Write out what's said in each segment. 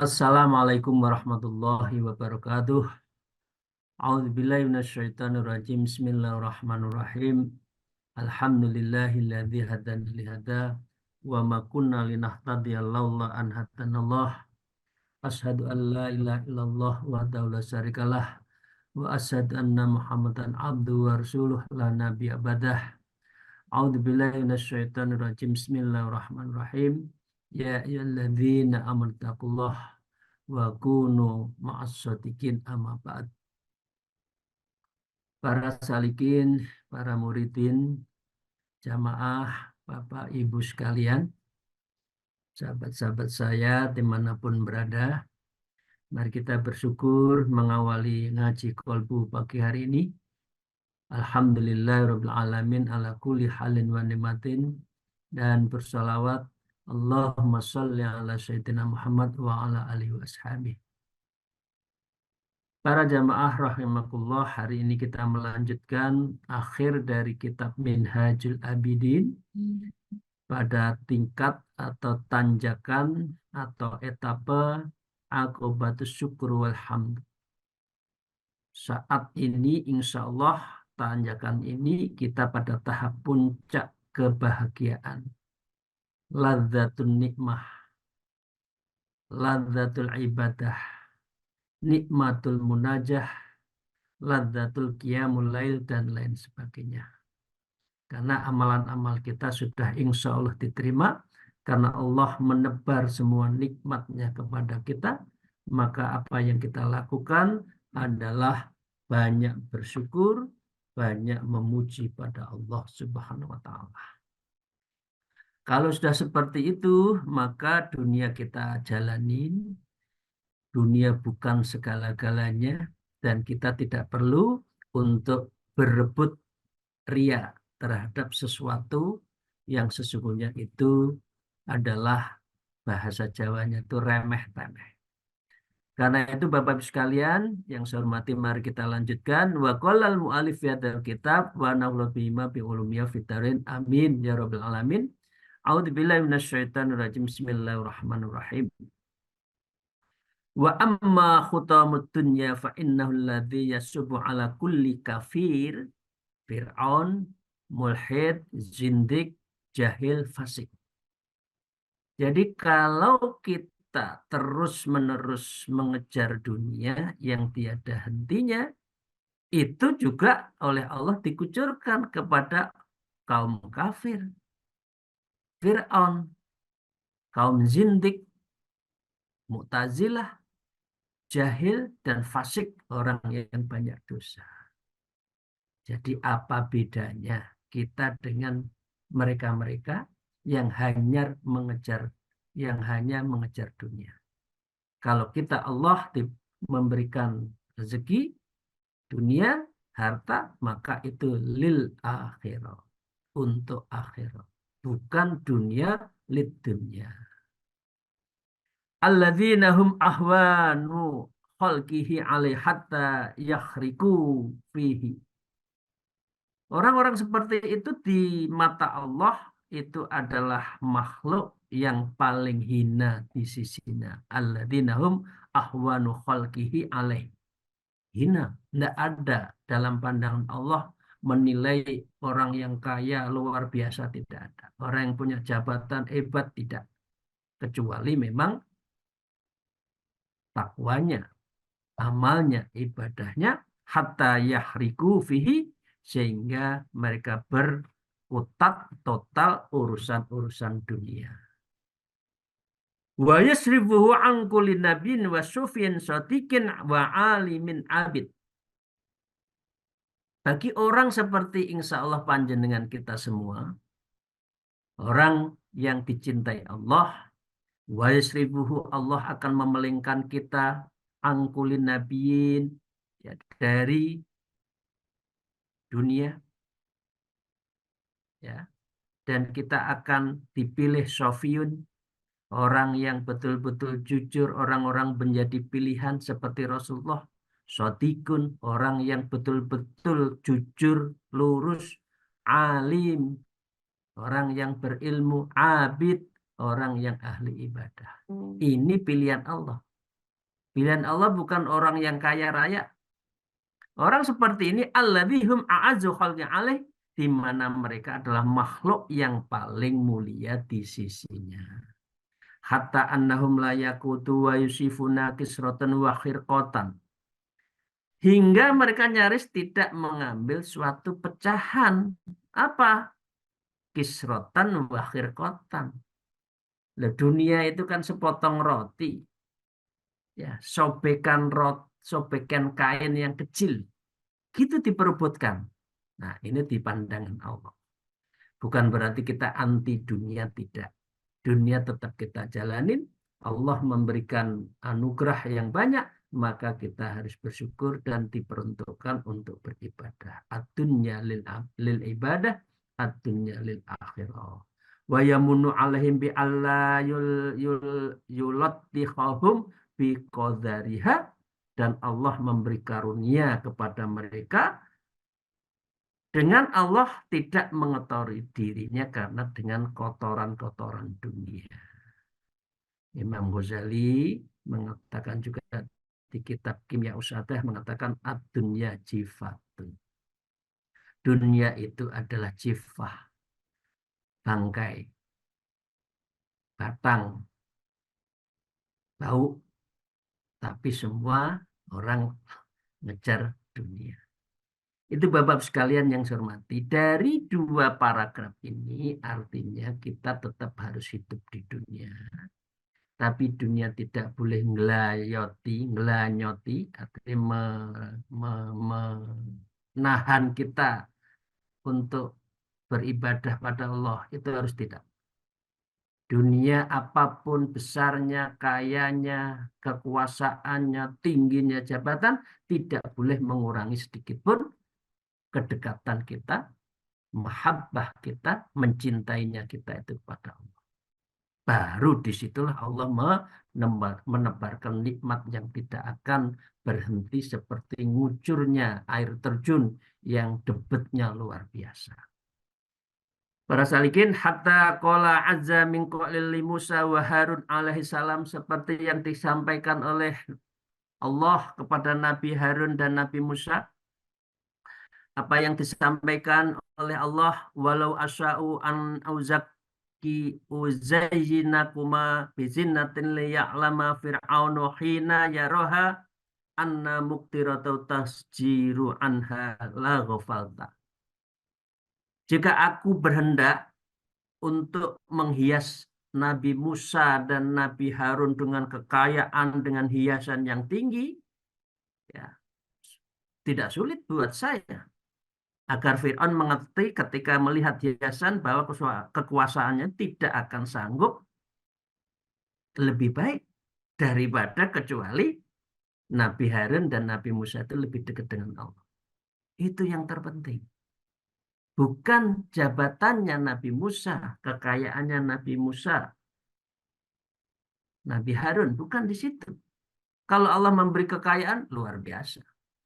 Assalamualaikum warahmatullahi wabarakatuh. A'udzubillahi minasyaitonirrajim. Bismillahirrahmanirrahim. Alhamdulillahilladzi hadana li hada wa ma kunna linahtadiya laula an hadanallah. Asyhadu an la ilaha illallah wahdahu la syarikalah wa asyhadu anna Muhammadan abduhu wa rasuluh la nabiyya ba'dah. A'udzubillahi minasyaitonirrajim. Bismillahirrahmanirrahim. Ya ayyuhalladzina amanu taqullaha wa kunu ma'as shodiqin amma ba'd. Para salikin, para muridin, jamaah, Bapak Ibu sekalian, sahabat-sahabat saya dimanapun berada, mari kita bersyukur mengawali ngaji kolbu pagi hari ini. Alhamdulillahirabbil alamin ala kulli halin wa nimatin, dan bersolawat Allahumma sholli ala sayyidina Muhammad wa ala alihi washabihi. Para jamaah rahimakumullah, hari ini kita melanjutkan akhir dari kitab Minhajul Abidin pada tingkat atau tanjakan atau etape Aqobatus Syukur wal Hamd. Saat ini insya Allah tanjakan ini kita pada tahap puncak kebahagiaan. Ladzatul nikmah, ladzatul ibadah, nikmatul munajah, ladzatul qiyamul lail, dan lain sebagainya. Karena amalan-amal kita sudah insya Allah diterima, karena Allah menebar semua nikmatnya kepada kita, maka apa yang kita lakukan adalah banyak bersyukur, banyak memuji pada Allah Subhanahu wa Ta'ala. Kalau sudah seperti itu, maka dunia kita jalanin, dunia bukan segala-galanya, dan kita tidak perlu untuk berebut ria terhadap sesuatu yang sesungguhnya itu adalah bahasa Jawanya itu remeh-temeh. Karena itu Bapak Ibu sekalian yang saya hormati, mari kita lanjutkan. Wa qolal mu'alif yadal kitab wa na'udzu bihima bi ulumiyya fitarin amin ya rabbal alamin. A'udzubillahi minasyaitonirrajim. Bismillahirrahmanirrahim. Wa amma khutamud dunya fa innahu alladzi yasubu ala kulli kafir, Fir'aun, mulhid, zindik, jahil, fasik. Jadi kalau kita terus-menerus mengejar dunia yang tiada hentinya, itu juga oleh Allah dikucurkan kepada kaum kafir, Fir'aun, kaum zindik, Mu'tazilah, jahil, dan fasik, orang yang banyak dosa. Jadi apa bedanya kita dengan mereka-mereka yang hanya mengejar dunia? Kalau kita Allah memberikan rezeki dunia, harta, maka itu lil akhirah, untuk akhirah, bukan dunia lid dunia. Alladzina hum ahwanu khalqihi alaihi hatta yakhriku fihi. Orang-orang seperti itu di mata Allah itu adalah makhluk yang paling hina di sisinya. Alladzina hum ahwanu khalqihi alaih. Hina. Tidak ada dalam pandangan Allah menilai orang yang kaya luar biasa, tidak ada. Orang yang punya jabatan hebat, tidak. Kecuali memang takwanya, amalnya, ibadahnya, hatta yahriku fihi, sehingga mereka berkutat total urusan-urusan dunia. Wa yasrifuhu an kulli nabiyyin wa sufyan sadiqin wa alimin abid. Bagi orang seperti insya Allah panjenengan kita semua, orang yang dicintai Allah, wa yasrifuhu, Allah akan memelingkan kita angkulin nabiyin, ya, dari dunia, ya, dan kita akan dipilih Sofiyun, orang yang betul-betul jujur, orang-orang menjadi pilihan seperti Rasulullah. Sodikun, orang yang betul-betul jujur, lurus, alim, orang yang berilmu, abid, orang yang ahli ibadah. Ini pilihan Allah. Pilihan Allah bukan orang yang kaya raya. Orang seperti ini alladzihum a'azzu khalqi alaih, di mana mereka adalah makhluk yang paling mulia di sisinya. Hatta annahum la yakutu wa yusifuna kisratan wa khirqatan. Hingga mereka nyaris tidak mengambil suatu pecahan. Apa? Kisrotan wa khirqatan. Lah, dunia itu kan sepotong roti. Ya, sobekan kain yang kecil. Gitu diperebutkan. Nah, ini di pandangan Allah. Bukan berarti kita anti dunia, tidak. Dunia tetap kita jalanin. Allah memberikan anugerah yang banyak, maka kita harus bersyukur dan diperuntukkan untuk beribadah. Ad-dunya lil ibadah, ad-dunya lil akhirah. Wa yamunu alaihim bi alla yulattihahum bi qadariha, dan Allah memberi karunia kepada mereka dengan Allah tidak mengotori dirinya karena dengan kotoran-kotoran dunia. Imam Ghazali mengatakan juga di kitab Kimya Usadah mengatakan ad-dunya jifatun. Dunia itu adalah jifah, bangkai, batang, bau, tapi semua orang ngejar dunia. Itu Bapak sekalian yang saya hormati. Dari dua paragraf ini artinya kita tetap harus hidup di dunia. Tapi dunia tidak boleh ngelanyoti, artinya menahan kita untuk beribadah pada Allah. Itu harus tidak. Dunia apapun besarnya, kayanya, kekuasaannya, tingginya jabatan, tidak boleh mengurangi sedikit pun kedekatan kita, mahabbah kita, mencintainya kita itu kepada Allah. Baru disitulah Allah menebarkan nikmat yang tidak akan berhenti seperti ngucurnya air terjun yang debitnya luar biasa. Para salikin hatta qala azza min qawlil Musa wa Harun alaihi salam, seperti yang disampaikan oleh Allah kepada Nabi Harun dan Nabi Musa. Apa yang disampaikan oleh Allah, walau asya'u an auzaki uzayyinakuma bizinatin liya'lama fir'aunu hina yaroha anna muktiratu tasjiru anha la ghafalta. Jika aku berhendak untuk menghias Nabi Musa dan Nabi Harun dengan kekayaan, dengan hiasan yang tinggi, ya, tidak sulit buat saya. Agar Fir'aun mengerti ketika melihat hiasan bahwa kekuasaannya tidak akan sanggup lebih baik daripada kecuali Nabi Harun dan Nabi Musa itu lebih dekat dengan Allah. Itu yang terpenting. Bukan jabatannya Nabi Musa, kekayaannya Nabi Musa, Nabi Harun, bukan di situ. Kalau Allah memberi kekayaan, luar biasa.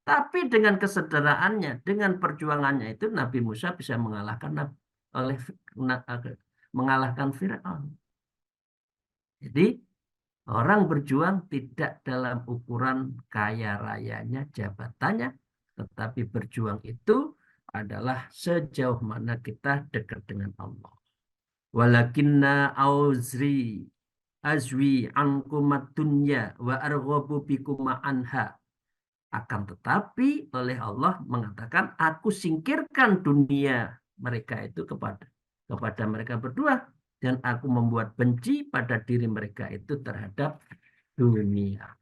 Tapi dengan kesederhanaannya, dengan perjuangannya itu Nabi Musa bisa mengalahkan Firaun. Jadi orang berjuang tidak dalam ukuran kaya rayanya, jabatannya, tetapi berjuang itu adalah sejauh mana kita dekat dengan Allah. Walakinna azwi ankumat dunya wa arghabu bikuma anha. Akan tetapi oleh Allah mengatakan, aku singkirkan dunia mereka itu kepada mereka berdua, dan aku membuat benci pada diri mereka itu terhadap dunia.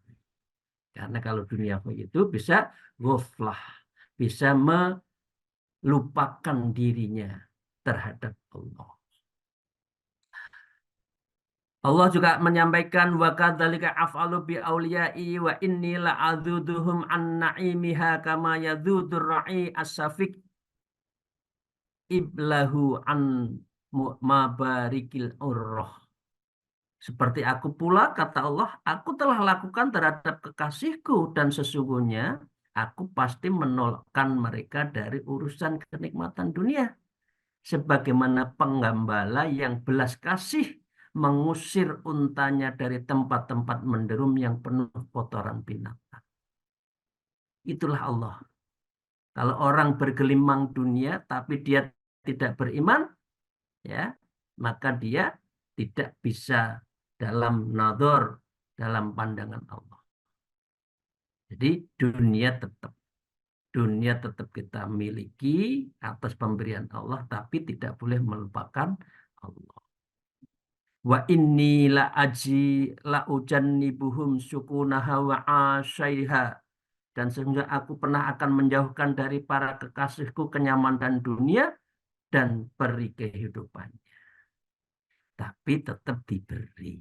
Karena kalau dunia itu bisa ghaflah, bisa melupakan dirinya terhadap Allah. Allah juga menyampaikan wa kadzalika af'alu bi auliyai wa inni la'adzuduhum an na'imiha kama yadzudur ra'i as-safiq iblahu an mabarikil urroh. Seperti aku pula, kata Allah, aku telah lakukan terhadap kekasihku dan sesungguhnya aku pasti menolakkan mereka dari urusan kenikmatan dunia. Sebagaimana penggembala yang belas kasih mengusir untanya dari tempat-tempat menderum yang penuh kotoran binatang. Itulah Allah. Kalau orang bergelimang dunia tapi dia tidak beriman, ya, maka dia tidak bisa dalam nador, dalam pandangan Allah. Jadi dunia tetap kita miliki atas pemberian Allah, tapi tidak boleh melupakan Allah. Wa inni la aji la ujannibuhum sukunaha wa asyaiha. Dan sehingga aku pernah akan menjauhkan dari para kekasihku kenyamanan dunia dan peri kehidupannya. Tapi tetap diberi.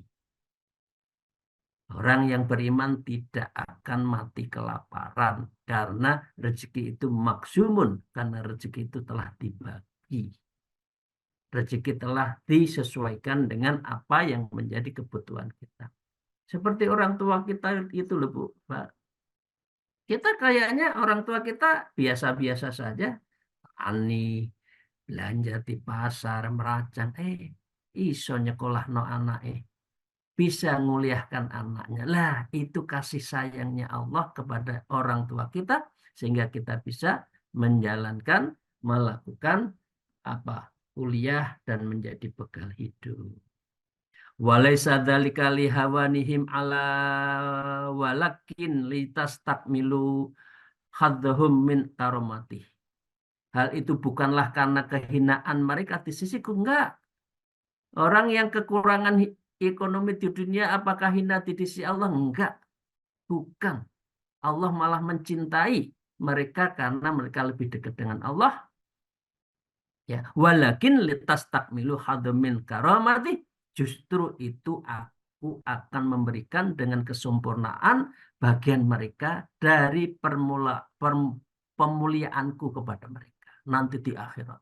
Orang yang beriman tidak akan mati kelaparan karena rezeki itu maksumun, karena rezeki itu telah dibagi. Rezeki telah disesuaikan dengan apa yang menjadi kebutuhan kita. Seperti orang tua kita itu loh Bu, Pak. Kita kayaknya orang tua kita biasa-biasa saja. Ani belanja di pasar, meracan. Iso nyekolah no anak bisa nguliahkan anaknya. Lah, itu kasih sayangnya Allah kepada orang tua kita sehingga kita bisa menjalankan, melakukan apa? Kuliah dan menjadi bekal hidup. Walaisa dzalika lihawanihim ala walakin litastakmilu haddahum min karomati. Hal itu bukanlah karena kehinaan mereka di sisiku, enggak. Orang yang kekurangan ekonomi di dunia apakah hina di sisi Allah? Enggak, bukan. Allah malah mencintai mereka karena mereka lebih dekat dengan Allah. Ya, walakin litas takmilu hadomin karamati, justru itu aku akan memberikan dengan kesempurnaan bagian mereka dari pemuliaanku kepada mereka nanti di akhirat.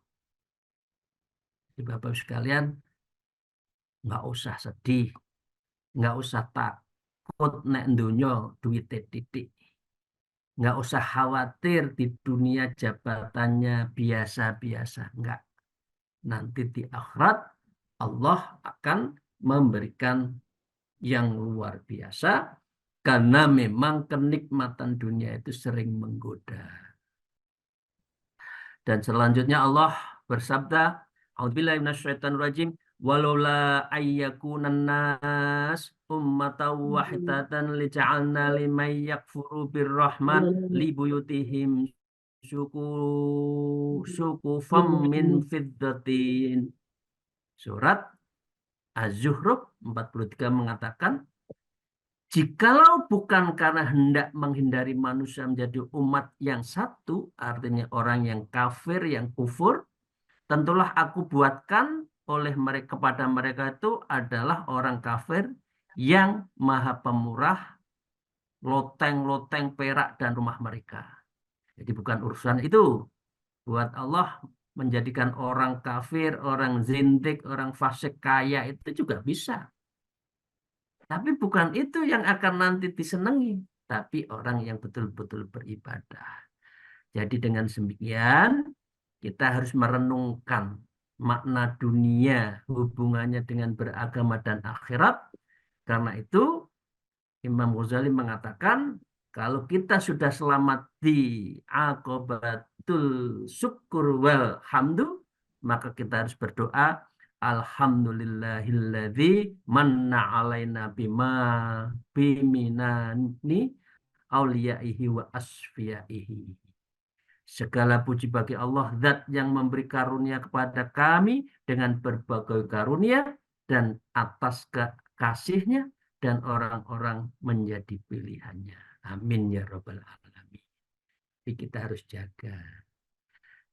Jadi Bapak sekalian, nggak usah sedih, nggak usah takut nek dunya duit titik. Nggak usah khawatir di dunia jabatannya biasa-biasa. Nggak. Nanti di akhirat Allah akan memberikan yang luar biasa karena memang kenikmatan dunia itu sering menggoda. Dan selanjutnya Allah bersabda, A'udzubillahi minasyaitonirrajim, walaula ayyakunan nas ummatan wahidatan lija'alna liman yakfuru birrahman libuyutihim suqufam min fiddatin. Surat Az-Zukhruf 43 mengatakan, jikalau bukan karena hendak menghindari manusia menjadi umat yang satu, artinya orang yang kafir, yang kufur, tentulah aku buatkan oleh mereka kepada mereka itu adalah orang kafir yang maha pemurah, loteng-loteng perak dan rumah mereka. Jadi bukan urusan itu. Buat Allah menjadikan orang kafir, orang zindik, orang fasik kaya itu juga bisa. Tapi bukan itu yang akan nanti disenangi, tapi orang yang betul-betul beribadah. Jadi dengan demikian, kita harus merenungkan makna dunia, hubungannya dengan beragama dan akhirat. Karena itu, Imam Ghazali mengatakan, kalau kita sudah selamat di aqobatul syukur wal hamdu, maka kita harus berdoa, Alhamdulillahilladzi manna alaina bima biminani auliyaihi wa asfiyaihi. Segala puji bagi Allah, Zat yang memberi karunia kepada kami dengan berbagai karunia dan atas kasihnya dan orang-orang menjadi pilihannya. Amin ya Rabbal Alamin. Jadi kita harus jaga.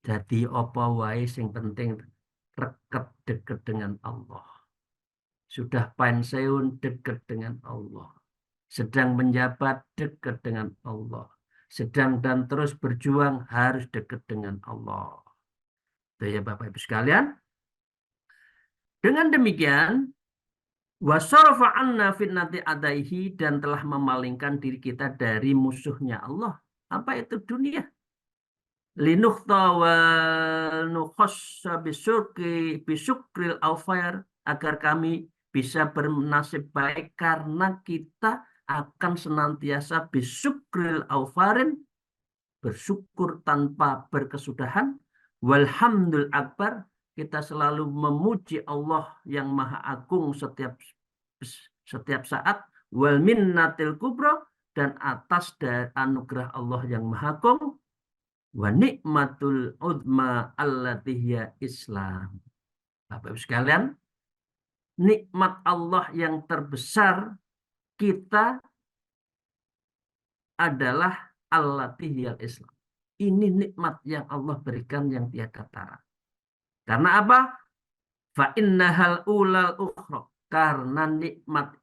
Jadi apa wae sing penting reket dekat dengan Allah. Sudah pensiun dekat dengan Allah. Sedang menjabat dekat dengan Allah. Sedang dan terus berjuang harus dekat dengan Allah. Itu ya Bapak Ibu sekalian. Dengan demikian, wasarafa anna fitnati adaihi, dan telah memalingkan diri kita dari musuhnya Allah. Apa itu dunia? Linukhta wa nukhassa bisukril awfair, agar kami bisa bernasib baik karena kita akan senantiasa bisyukril aufarin, bersyukur tanpa berkesudahan, walhamdul akbar, kita selalu memuji Allah yang Maha Agung setiap saat, wal minnatil kubra, dan atas dari anugerah Allah yang Maha Agung, wa nikmatul udma allati hiya Islam. Bapak Ibu sekalian, nikmat Allah yang terbesar kita adalah allati hiya Islam. Ini nikmat yang Allah berikan yang tiada tara. Karena apa? Fa innahal ulal ukhra. Karena nikmat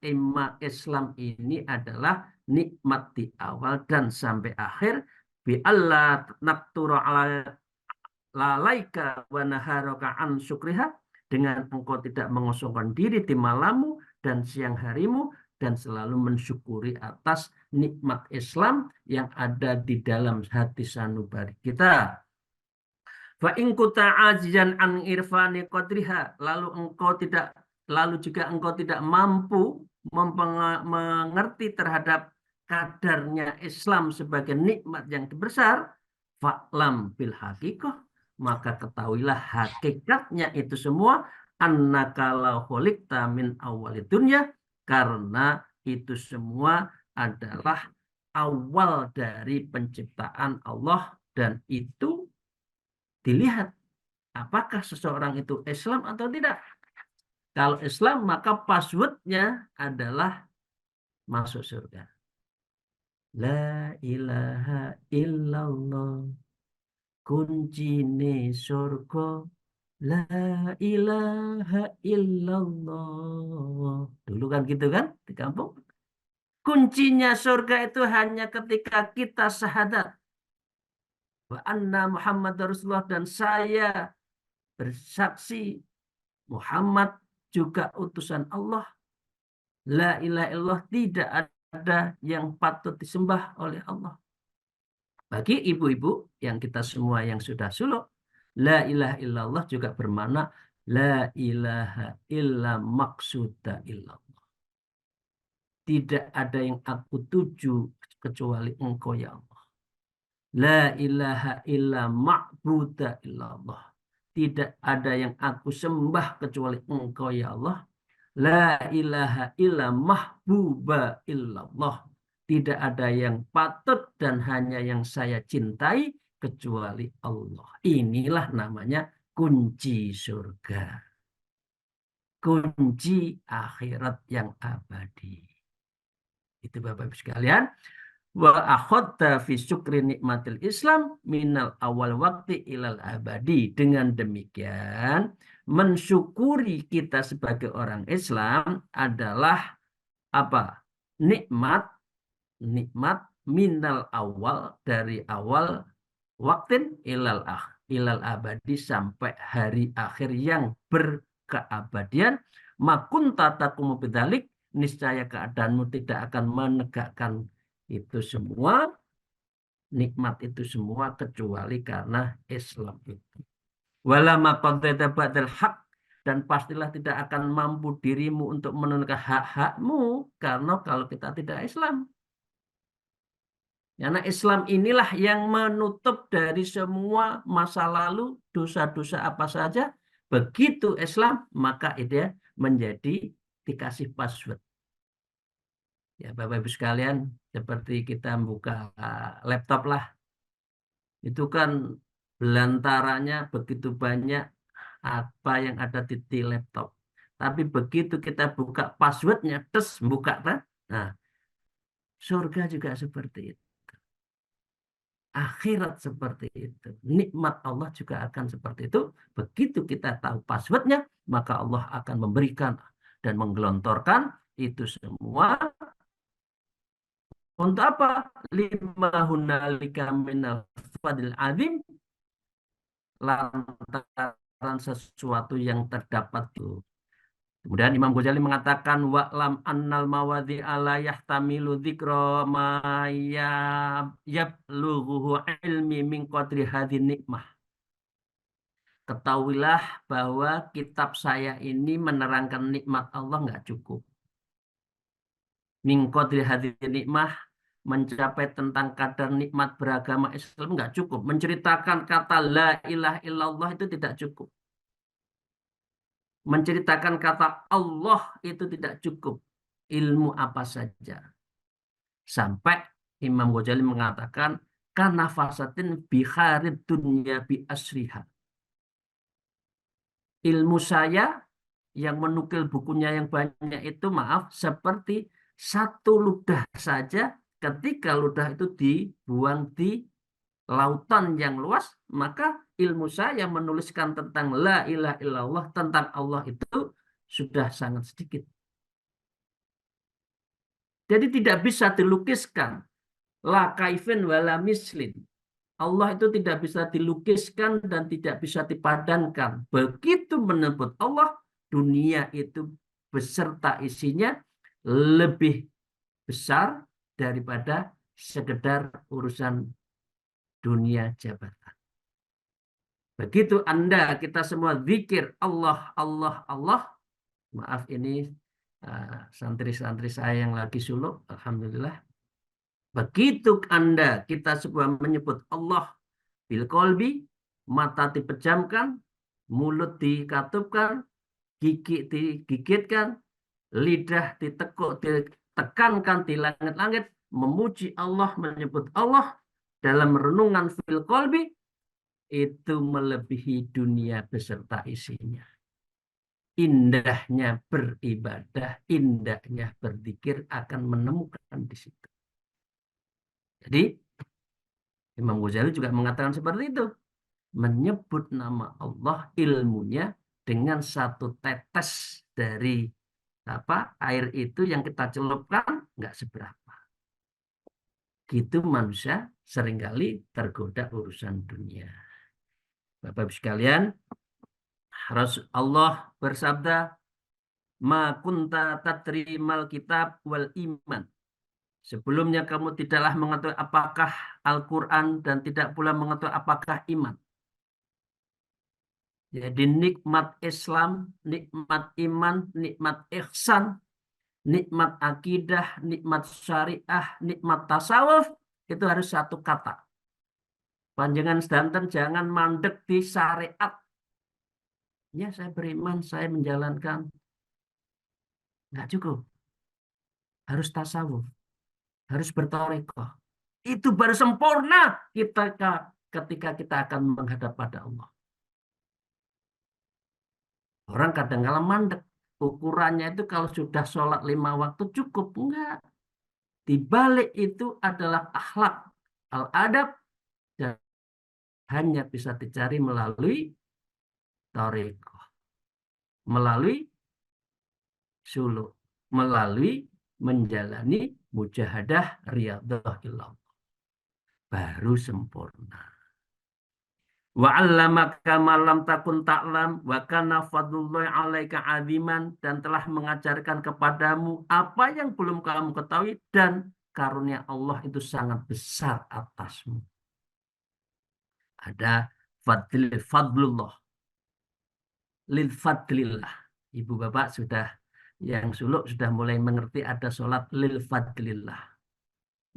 Islam ini adalah nikmat di awal dan sampai akhir. Bi Allah naktura lalaika wa naharaka an syukriha, dengan engkau tidak mengosongkan diri di malammu dan siang harimu dan selalu mensyukuri atas nikmat Islam yang ada di dalam hati sanubari kita. Fa in kunta ajian an irfani qadriha, lalu juga engkau tidak mampu mengerti terhadap kadarnya Islam sebagai nikmat yang besar, fa'lam bil haqiqah, maka ketahuilah hakikatnya itu semua, annaka la khuliqta min awwalid dunya, karena itu semua adalah awal dari penciptaan Allah, dan itu dilihat apakah seseorang itu Islam atau tidak. Kalau Islam, maka passwordnya adalah masuk surga. La ilaha illallah, kuncine surga. La ilaha illallah. Dulu kan gitu kan di kampung. Kuncinya surga itu hanya ketika kita syahadat wa anna Muhammad Rasulullah, dan saya bersaksi Muhammad juga utusan Allah. La ilaha illallah, tidak ada yang patut disembah oleh Allah. Bagi ibu-ibu yang kita semua yang sudah suluk, la ilaha illallah juga bermakna la ilaha illa maksuda illallah. Tidak ada yang aku tuju kecuali engkau ya Allah. La ilaha illa ma'buda illallah. Tidak ada yang aku sembah kecuali engkau ya Allah. La ilaha illa mahbuba illallah. Tidak ada yang patut dan hanya yang saya cintai kecuali Allah. Inilah namanya kunci surga. Kunci akhirat yang abadi. Itu Bapak Ibu sekalian. Wa akhadta fi syukri nikmatil Islam minal awal waktu ilal abadi. Dengan demikian, mensyukuri kita sebagai orang Islam adalah apa? Nikmat minal awal, dari awal waktin ilal abadi, sampai hari akhir yang berkeabadian. Makun tatakumu bidalik, niscaya keadaanmu tidak akan menegakkan itu semua, nikmat itu semua, kecuali karena Islam itu. Wala maqadada ba'dal haq, dan pastilah tidak akan mampu dirimu untuk menunaikan hak-hakmu karena kalau kita tidak Islam. Karena Islam inilah yang menutup dari semua masa lalu, dosa-dosa apa saja. Begitu Islam, maka dia menjadi dikasih password. Ya, Bapak Ibu sekalian, seperti kita buka laptop lah. Itu kan belantaranya begitu banyak apa yang ada di laptop. Tapi begitu kita buka passwordnya, terus buka kan? Nah, surga juga seperti itu. Akhirat seperti itu. Nikmat Allah juga akan seperti itu. Begitu kita tahu passwordnya, maka Allah akan memberikan dan menggelontorkan itu semua. Untuk apa? Lima hunalika minal fadil azim, lantaran sesuatu yang terdapat itu. Kemudian Imam Ghazali mengatakan wa'lam annal mawadhi ala yahtamilu dzikra ma yablughu ilmi min qadri hadhin nikmah. ketahuilah bahwa kitab saya ini menerangkan nikmat Allah nggak cukup. Min qadri hadhihi nikmah, mencapai tentang kadar nikmat beragama Islam nggak cukup. Menceritakan kata la ilaha illallah itu tidak cukup. Menceritakan kata Allah itu tidak cukup. Ilmu apa saja. Sampai Imam Ghazali mengatakan, kanafasatin biharid dunya bi asriha. Ilmu saya yang menukil bukunya yang banyak itu, maaf, seperti satu ludah saja. Ketika ludah itu dibuang di lautan yang luas, maka ilmu saya menuliskan tentang la ilaha illallah, tentang Allah itu sudah sangat sedikit. Jadi tidak bisa dilukiskan la kaifin wala mislin. Allah itu tidak bisa dilukiskan dan tidak bisa dipadankan. Begitu menyebut Allah, dunia itu beserta isinya lebih besar daripada sekedar urusan dunia jabatan. Begitu Anda, kita semua zikir Allah, Allah, Allah. Maaf ini santri-santri saya yang lagi suluk, alhamdulillah. Begitu Anda, kita semua menyebut Allah bil kolbi, mata dipejamkan, mulut dikatupkan, gigi digigitkan, lidah ditekuk, ditekankan di langit-langit, memuji Allah, menyebut Allah dalam renungan fil kolbi, itu melebihi dunia beserta isinya. Indahnya beribadah, indahnya berzikir akan menemukan di situ. Jadi Imam Ghazali juga mengatakan seperti itu. Menyebut nama Allah, ilmunya dengan satu tetes dari air itu yang kita celupkan nggak seberapa. Gitu manusia seringkali tergoda urusan dunia. Bapak-Ibu sekalian, Allah bersabda, ma kunta tadrimal kitab wal iman. Sebelumnya kamu tidaklah mengetahui apakah Al-Quran dan tidak pula mengetahui apakah iman. Jadi nikmat Islam, nikmat iman, nikmat ihsan, nikmat akidah, nikmat syariah, nikmat tasawuf, itu harus satu kata. Panjangan sedanten jangan mandek di syariat. Ya saya beriman, saya menjalankan. Nggak cukup. Harus tasawuf. Harus bertarekah. Itu baru sempurna kita ketika kita akan menghadap pada Allah. Orang kadang-kala mandek. Ukurannya itu kalau sudah sholat 5 waktu cukup. Enggak. Di balik itu adalah akhlak, al-adab, dan hanya bisa dicari melalui tarekah, melalui suluk, melalui menjalani mujahadah riyadhah illallah. Baru sempurna. Wa 'allamaka ma lam takun ta'lam wa kana fadlullahi 'alaika 'aziman, dan telah mengajarkan kepadamu apa yang belum kamu ketahui dan karunia Allah itu sangat besar atasmu. Ada fadlullah lil fadlillah. Ibu bapak sudah yang suluk sudah mulai mengerti ada sholat lil fadlillah.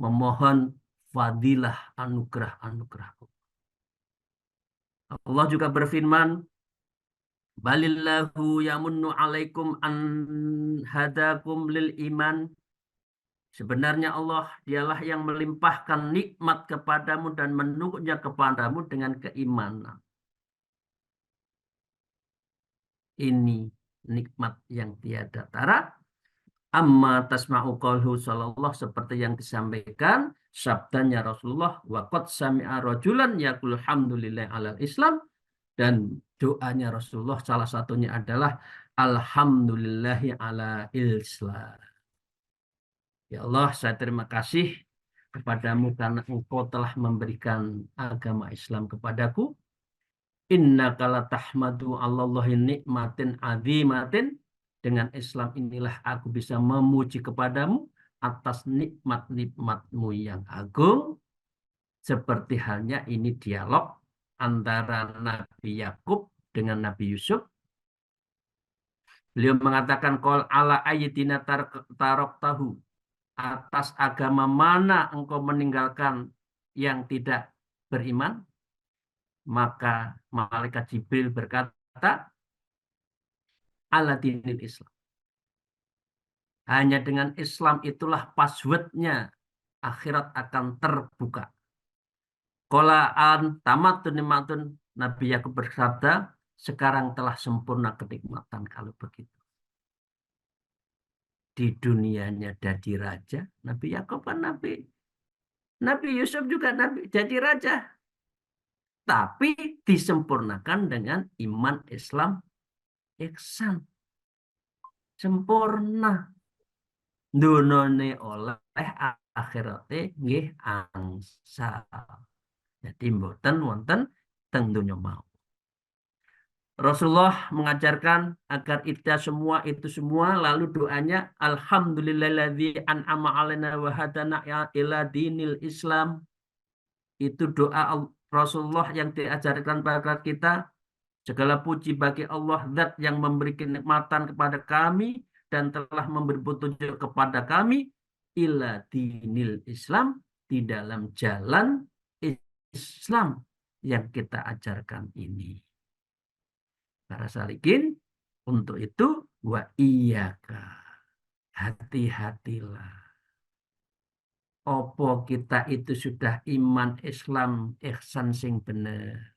Memohon fadilah anugerah-anugerah. Allah juga berfirman, balillahu yamunnu alaikum an hadakum lil iman. Sebenarnya Allah dialah yang melimpahkan nikmat kepadamu dan menunjuknya kepadamu dengan keimanan. Ini nikmat yang tiada tara. Amma tasma'u qawluhu sallallahu, seperti yang disampaikan sabdanya Rasulullah, wa qad sami'a rajulan yaqulu alhamdulillah alal Islam, dan doanya Rasulullah salah satunya adalah alhamdulillahi ala Islam. Ya Allah, saya terima kasih kepadamu karena engkau telah memberikan agama Islam kepadaku. Innaka latahmadu 'alallahi nikmatin 'azimatin. Dengan Islam inilah aku bisa memuji kepadamu atas nikmat-nikmatmu yang agung. Seperti halnya ini dialog antara Nabi Yakub dengan Nabi Yusuf. Beliau mengatakan qol ala ayyatina tarok tahu, atas agama mana engkau meninggalkan yang tidak beriman? Maka malaikat Jibril berkata, ala dinil Islam. Hanya dengan Islam itulah passwordnya akhirat akan terbuka. Qolaan tamatun nimatun, Nabi Yakub bersabda, sekarang telah sempurna kenikmatan kalau begitu. Di dunianya jadi raja, Nabi Yakub kan Nabi Yusuf juga Nabi jadi raja. Tapi disempurnakan dengan iman Islam ihsan. Sempurna. Dunone oleh akhirate nggih angsal. Jadi mboten wonten teng donya mau. Rasulullah mengajarkan agar itu semua lalu doanya alhamdulillahilladzi an'ama 'alaina wa hadana ila dinil Islam. Itu doa Rasulullah yang diajarkan pada kita. Segala puji bagi Allah Zat yang memberi kenikmatan kepada kami dan telah memberi petunjuk kepada kami ila dinil Islam, di dalam jalan Islam yang kita ajarkan ini. Para salikin, untuk itu wa iyyaka, hati-hatilah. Opo kita itu sudah iman Islam ihsan sing bener.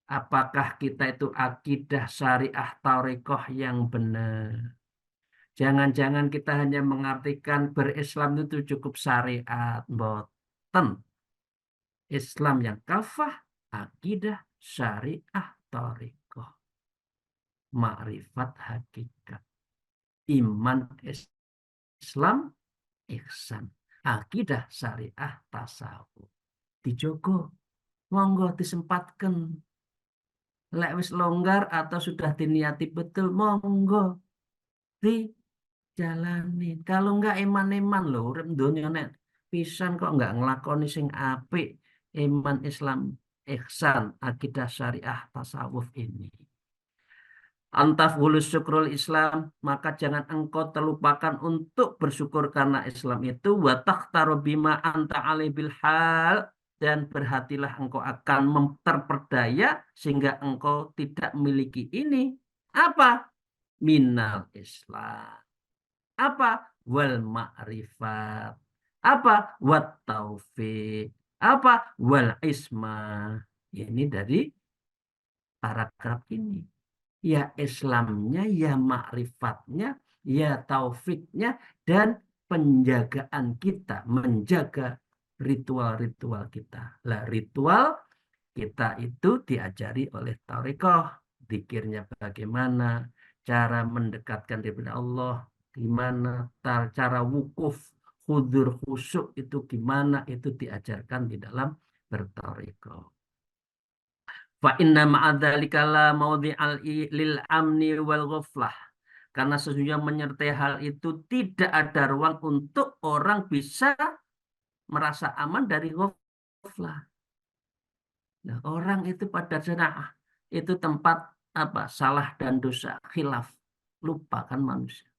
Apakah kita itu akidah syariah tarekoh yang benar? Jangan-jangan kita hanya mengartikan berislam itu cukup syariat. Boten. Islam yang kafah, akidah syariah tarekoh. Ma'rifat hakikat. Iman Islam, ihsan. Akidah syariah tasawuf. Dijogo. Monggo disempatkan. Lek wis longgar atau sudah diniati betul, monggo dijalani. Kalau enggak eman-eman loh, urip donya nek pisan kok enggak ngelakoni sing apik, iman Islam ihsan, akidah syariah tasawuf ini. Antafulus syukrul Islam, maka jangan engkau terlupakan untuk bersyukur karena Islam itu wa takhtaru bima anta alai bil hal, dan berhatilah engkau akan terperdaya sehingga engkau tidak memiliki ini. Apa? Minal Islam. Apa? Wal ma'rifat. Apa? Wat taufik. Apa? Wal ismah. Ini dari paragraf ini. Ya Islamnya, ya ma'rifatnya, ya taufiknya, dan penjagaan kita, menjaga ritual-ritual kita. Lah ritual kita itu diajari oleh tarekoh, zikirnya bagaimana, cara mendekatkan diri kepada Allah, gimana, cara wukuf, khudur, khusyuk itu gimana, itu diajarkan di dalam bertarekoh. Fa inna ma'adzalika la maudhi'al lil amni wal ghaflah. Karena sesungguhnya menyertai hal itu tidak ada ruang untuk orang bisa merasa aman dari ghaflah. Nah, orang itu pada jemaah itu tempat apa? Salah dan dosa, khilaf, lupa kan manusia.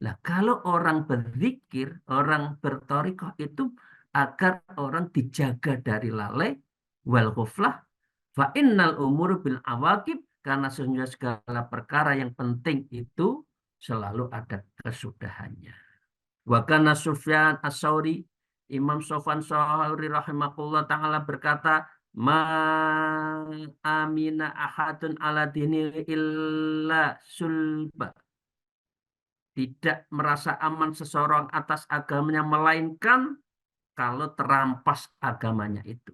Nah, kalau orang berzikir, orang bertorikoh itu agar orang dijaga dari lalai wal ghaflah. Fa innal umur bil awakib, karena sesungguhnya segala perkara yang penting itu selalu ada kesudahannya. Wa kana Sufyan As-Tsauri, Imam Sufyan Tsauri rahimahullah taala berkata, ma amina ahadun ala dini illa sulba. Tidak merasa aman seseorang atas agamanya melainkan kalau terampas agamanya itu.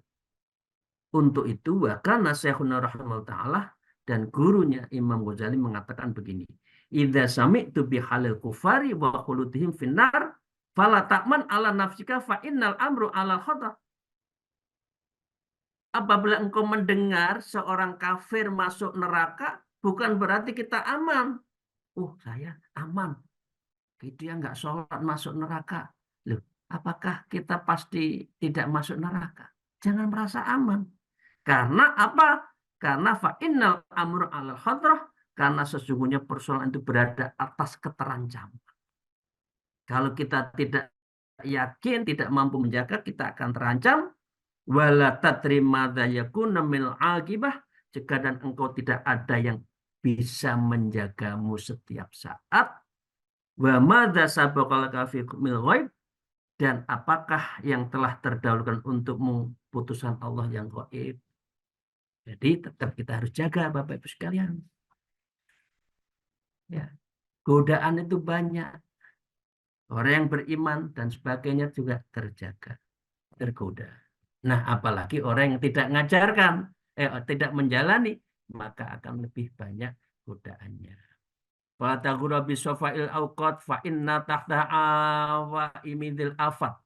Untuk itu, wakana Syekhuna rahimahullah ta'ala dan gurunya Imam Ghazali mengatakan begini. Idza sami'tu bihalil kufari wa khuludihim finnar fala ta'man ala nafsika fa innal amru ala khata. Apabila engkau mendengar seorang kafir masuk neraka, bukan berarti kita aman. Saya aman. Dia nggak sholat masuk neraka. Loh, apakah kita pasti tidak masuk neraka? Jangan merasa aman. Karena apa? Karena fa'innal amru alal khadrah, karena sesungguhnya persoalan itu berada atas keterancaman. Kalau kita tidak yakin, tidak mampu menjaga, kita akan terancam. Wala tadri madza yakuna min aqibah, jika dan engkau tidak ada yang bisa menjagamu setiap saat. Wa madza sabaqalaka fi mil ghaib, dan apakah yang telah terdahulukan untukmu putusan Allah yang gaib. Jadi tetap kita harus jaga Bapak Ibu sekalian. Ya, godaan itu banyak. Orang yang beriman dan sebagainya juga terjaga, tergoda. Nah, apalagi orang yang tidak mengajarkan, tidak menjalani, maka akan lebih banyak godaannya. Fatagura bisofa'il awqat fa inna tahta imidil afat.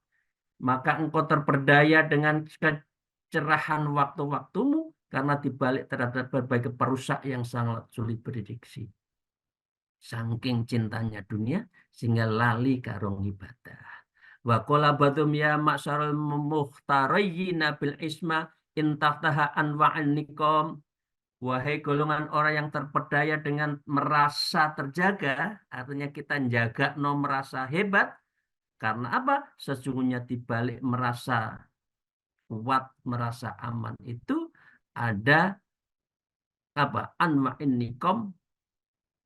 Maka engkau terperdaya dengan kecerahan waktu-waktumu, karena dibalik terhadap berbagai perusak yang sangat sulit prediksi. Saking cintanya dunia sehingga lali karong ibadah. Wa qala badum ya ma'syarul muhtariyina bil isma intahtaha anwa'an niqam. Wahai golongan orang yang terpedaya dengan merasa terjaga, artinya kita jaga no merasa hebat. Karena apa? Sesungguhnya dibalik merasa kuat, merasa aman itu ada apa? Anwa'in niqam,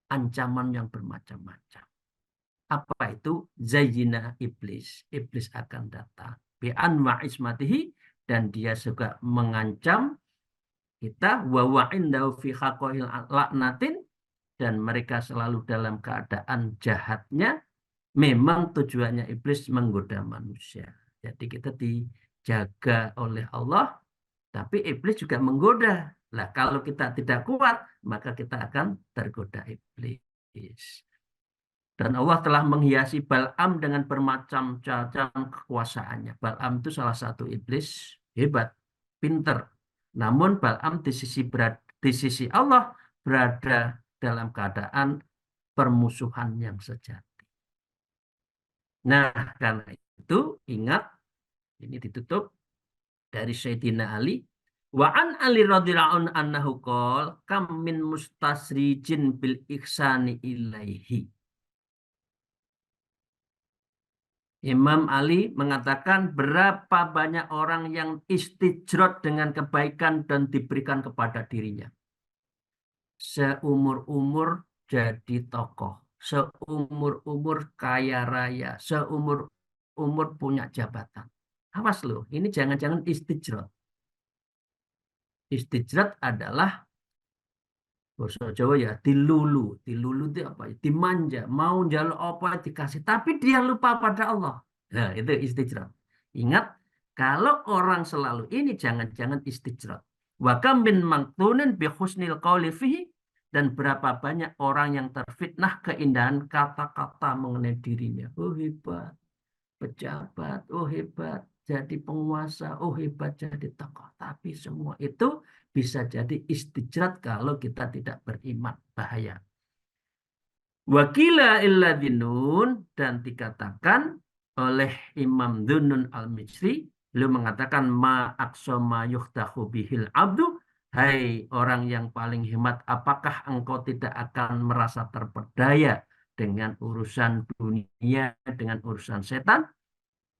ancaman yang bermacam-macam. Apa itu? Zayyina iblis. Iblis akan datang. Bi'anwa ismatihi, dan dia juga mengancam kita wa wa'indahu fi haqohil laknatin, dan mereka selalu dalam keadaan jahatnya. Memang tujuannya iblis menggoda manusia. Jadi kita dijaga oleh Allah, tapi iblis juga menggoda. Nah, kalau kita tidak kuat, maka kita akan tergoda iblis. Dan Allah telah menghiasi Bal'am dengan bermacam-macam kekuasaannya. Bal'am itu salah satu iblis hebat, pinter. Namun Bal'am di sisi Allah berada dalam keadaan permusuhan yang sejati. Nah, karena itu ingat, ini ditutup dari Sayyidina Ali. Wa an Ali radhiyallahu anhu qol kam min mustasrijin bil ihsani ilaihi. Imam Ali mengatakan berapa banyak orang yang istijrot dengan kebaikan dan diberikan kepada dirinya. Seumur-umur jadi tokoh, seumur-umur kaya raya, seumur-umur punya jabatan. Awas loh, ini jangan-jangan istijrot. Istijrot adalah bahasa Jawa ya, dilulu. Dilulu itu apa? Dimanja, mau njaluk apa dikasih, tapi dia lupa pada Allah. Nah, itu istijrot. Ingat, kalau orang selalu ini jangan-jangan istijrot. Wa kam min maqtunin bi husnil qawli fihi, dan berapa banyak orang yang terfitnah keindahan kata-kata mengenai dirinya. Oh hebat, pejabat, oh hebat, jadi penguasa, oh hebat jadi tokoh. Tapi semua itu bisa jadi istijrat kalau kita tidak beriman. Bahaya. Wakila illa dinun, dan dikatakan oleh Imam Dunun al-Misri, beliau mengatakan ma aksoma yuhtahu bihil abdu. Hai orang yang paling hemat, apakah engkau tidak akan merasa terpedaya dengan urusan dunia, dengan urusan setan?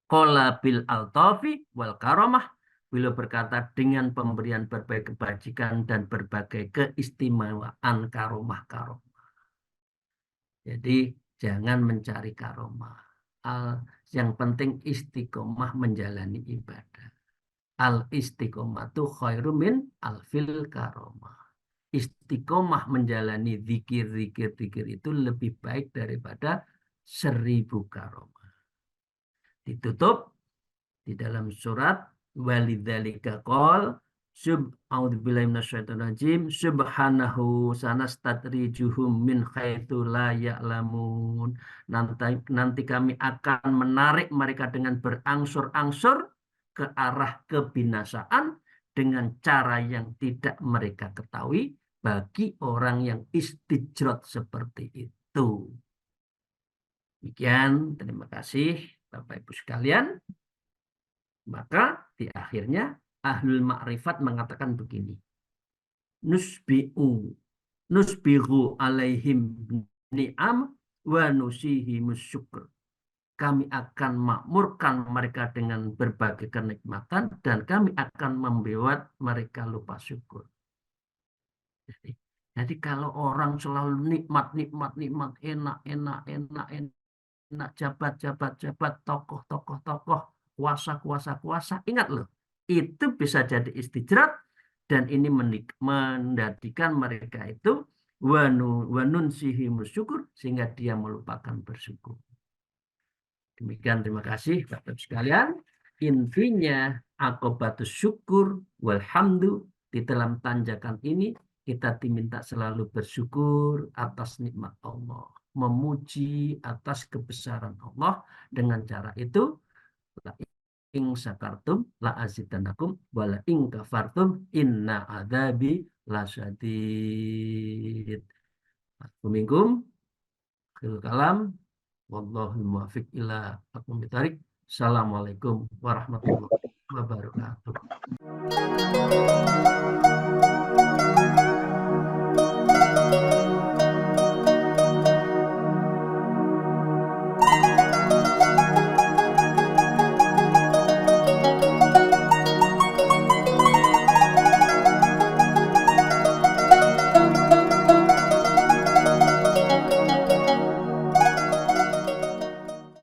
Qala bil altafi wal karomah. Beliau berkata dengan pemberian berbagai kebajikan dan berbagai keistimewaan karomah-karomah. Jadi jangan mencari karomah. Yang penting istiqomah menjalani ibadah. Al istiqomatu khairu min alfil karomah. Istiqomah menjalani zikir itu lebih baik daripada 1000 karomah. Ditutup di dalam surat walidzalika qol subhanahu sanastadrijuhum min haitsu la ya'lamun. Nanti kami akan menarik mereka dengan berangsur-angsur ke arah kebinasaan dengan cara yang tidak mereka ketahui bagi orang yang istijrot seperti itu. Demikian, terima kasih Bapak Ibu sekalian. Maka di akhirnya Ahlul Ma'rifat mengatakan begini. nusbi'u nusbihu alaihim ni'am wa nusihimus syukur. Kami akan makmurkan mereka dengan berbagai kenikmatan dan kami akan membuat mereka lupa syukur. Jadi, jadi kalau orang selalu nikmat, nikmat, nikmat, enak, enak, enak, enak, jabat, jabat, jabat, tokoh, tokoh, tokoh, kuasa, kuasa, kuasa, ingat loh, itu bisa jadi istijrat dan ini menjadikan mereka itu wanun sihimus syukur sehingga dia melupakan bersyukur. Demikian, terima kasih Bapak sekalian. Intinya akobatus syukur walhamdu, di dalam tanjakan ini kita diminta selalu bersyukur atas nikmat Allah, memuji atas kebesaran Allah. Dengan cara itu, la ing sakartum la azidannakum wala ing kafartum inna adzabi lasyadid. Assalamualaikum kalam. Wallahul muwaffiq ila aqwamit thariq. Assalamualaikum warahmatullahi wabarakatuh.